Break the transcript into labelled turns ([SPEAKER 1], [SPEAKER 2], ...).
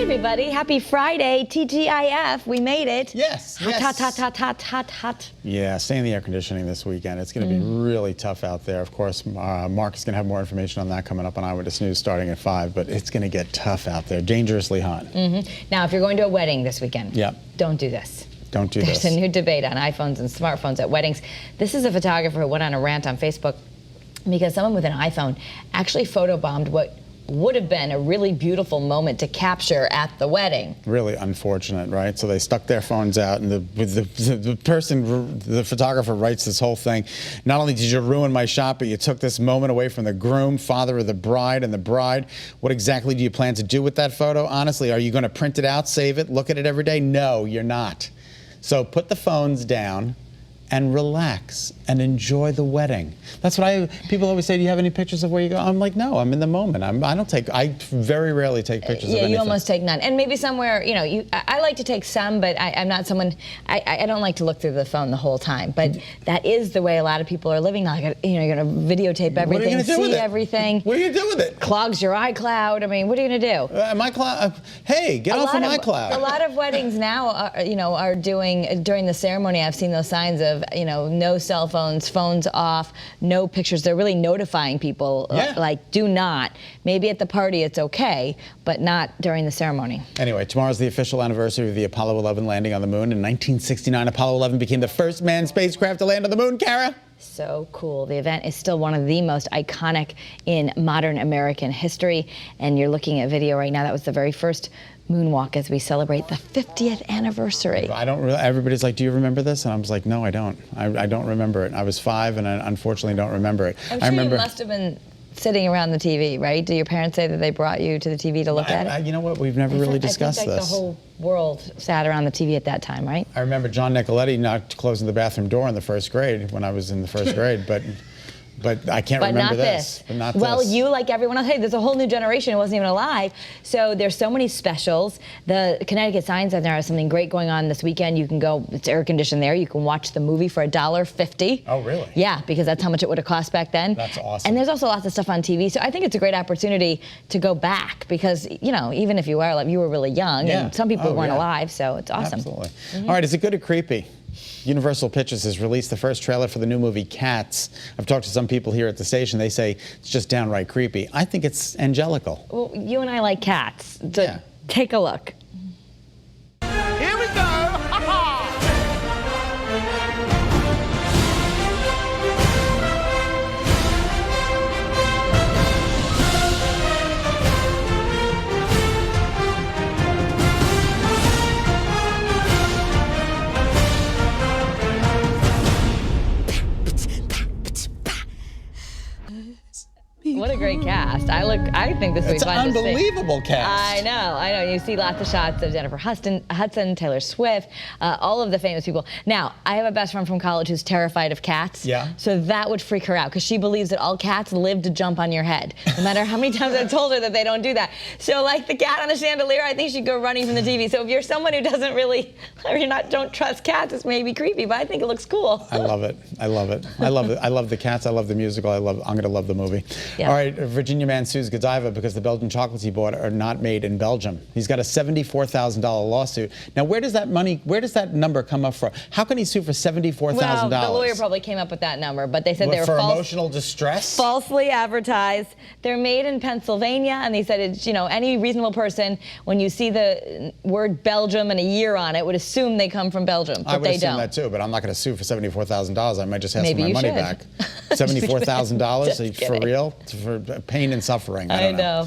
[SPEAKER 1] everybody. Happy Friday. TGIF. We made it.
[SPEAKER 2] Yes.
[SPEAKER 1] Hot, hot, hot, hot, hot, hot, hot.
[SPEAKER 2] Yeah, stay in the air conditioning this weekend. It's going to be really tough out there. Of course, Mark is going to have more information on that coming up on Eyewitness News starting at 5, but it's going to get tough out there. Dangerously hot.
[SPEAKER 1] Now, if you're going to a wedding this weekend,
[SPEAKER 2] yeah,
[SPEAKER 1] don't do this.
[SPEAKER 2] Don't do this.
[SPEAKER 1] There's a new debate on iPhones and smartphones at weddings. This is a photographer who went on a rant on Facebook because someone with an iPhone actually photobombed what would have been a really beautiful moment to capture at the wedding.
[SPEAKER 2] Really unfortunate, right? So they stuck their phones out, and the photographer writes this whole thing. Not only did you ruin my shot, but you took this moment away from the groom, father of the bride, and the bride. What exactly do you plan to do with that photo? Honestly, are you going to print it out, save it, look at it every day? No, you're not. So put the phones down and relax and enjoy the wedding. That's what people always say, do you have any pictures of where you go? I'm like, no, I'm in the moment. I very rarely take pictures of anything.
[SPEAKER 1] Yeah, you almost take none. And maybe somewhere, I like to take some, but I'm not someone, I don't like to look through the phone the whole time. But that is the way a lot of people are living now. You're going to videotape everything, see everything.
[SPEAKER 2] What are you going to do with it?
[SPEAKER 1] Clogs your iCloud. I mean, what are you going to do?
[SPEAKER 2] My cloud, hey, get off of my cloud.
[SPEAKER 1] A lot of weddings now are doing, during the ceremony, I've seen those signs of, no cell phones, phones off, no pictures. They're really notifying people, like, do not. Maybe at the party it's okay, but not during the ceremony.
[SPEAKER 2] Anyway, tomorrow's the official anniversary of the Apollo 11 landing on the moon. In 1969, Apollo 11 became the first manned spacecraft to land on the moon. Kara?
[SPEAKER 1] So cool. The event is still one of the most iconic in modern American history. And you're looking at video right now. That was the very first moonwalk as we celebrate the 50th anniversary.
[SPEAKER 2] Everybody's like, do you remember this? And I was like, no, I don't. I don't remember it. I was 5 and I unfortunately don't remember it.
[SPEAKER 1] I'm sure you must have been sitting around the TV, right? Do your parents say that they brought you to the TV to look at it?
[SPEAKER 2] You know what? We've never really discussed
[SPEAKER 1] I think,
[SPEAKER 2] this.
[SPEAKER 1] The whole world sat around the TV at that time, right?
[SPEAKER 2] I remember John Nicoletti not closing the bathroom door in the first grade when I was in the first grade, but I can't remember this. But not
[SPEAKER 1] well,
[SPEAKER 2] this.
[SPEAKER 1] you, like everyone else, hey, there's a whole new generation who wasn't even alive. So there's so many specials. The Connecticut Science Center has something great going on this weekend. You can go, it's air conditioned there. You can watch the movie for $1.50.
[SPEAKER 2] Oh, really?
[SPEAKER 1] Yeah, because that's how much it would have cost back then.
[SPEAKER 2] That's awesome.
[SPEAKER 1] And there's also lots of stuff on TV. So I think it's a great opportunity to go back because, even if you were alive, you were really young. And some people weren't alive, so it's awesome.
[SPEAKER 2] Absolutely. All right, is it good or creepy? Universal Pictures has released the first trailer for the new movie Cats. I've talked to some people here at the station. They say it's just downright creepy. I think it's angelical.
[SPEAKER 1] Well, you and I like cats. So take a look.
[SPEAKER 3] Here we go!
[SPEAKER 1] What a great cast. I think this will be fun to see.
[SPEAKER 2] It's an unbelievable cast.
[SPEAKER 1] I know. You see lots of shots of Jennifer Hudson, Taylor Swift, all of the famous people. Now, I have a best friend from college who's terrified of cats.
[SPEAKER 2] Yeah.
[SPEAKER 1] So that would freak her out because she believes that all cats live to jump on your head. No matter how many times I've told her that they don't do that. So like the cat on the chandelier, I think she'd go running from the TV. So if you're someone who doesn't really, don't trust cats, it's maybe creepy, but I think it looks cool.
[SPEAKER 2] I love it. I love it. I love it. I love the cats. I love the musical. I'm going to love the movie. Yeah. All right, Virginia man sues Godiva because the Belgian chocolates he bought are not made in Belgium. He's got a $74,000 lawsuit. Now, where does that number come up from? How can he sue for $74,000?
[SPEAKER 1] Well, the lawyer probably came up with that number, but they said they were
[SPEAKER 2] for emotional distress?
[SPEAKER 1] Falsely advertised. They're made in Pennsylvania, and they said it's, any reasonable person, when you see the word Belgium and a year on it, would assume they come from Belgium, but they don't.
[SPEAKER 2] I would assume that too, but I'm not going to sue for $74,000. I might just ask for my money back.
[SPEAKER 1] $74,000?
[SPEAKER 2] $74,000? For real? For pain and suffering. I don't know.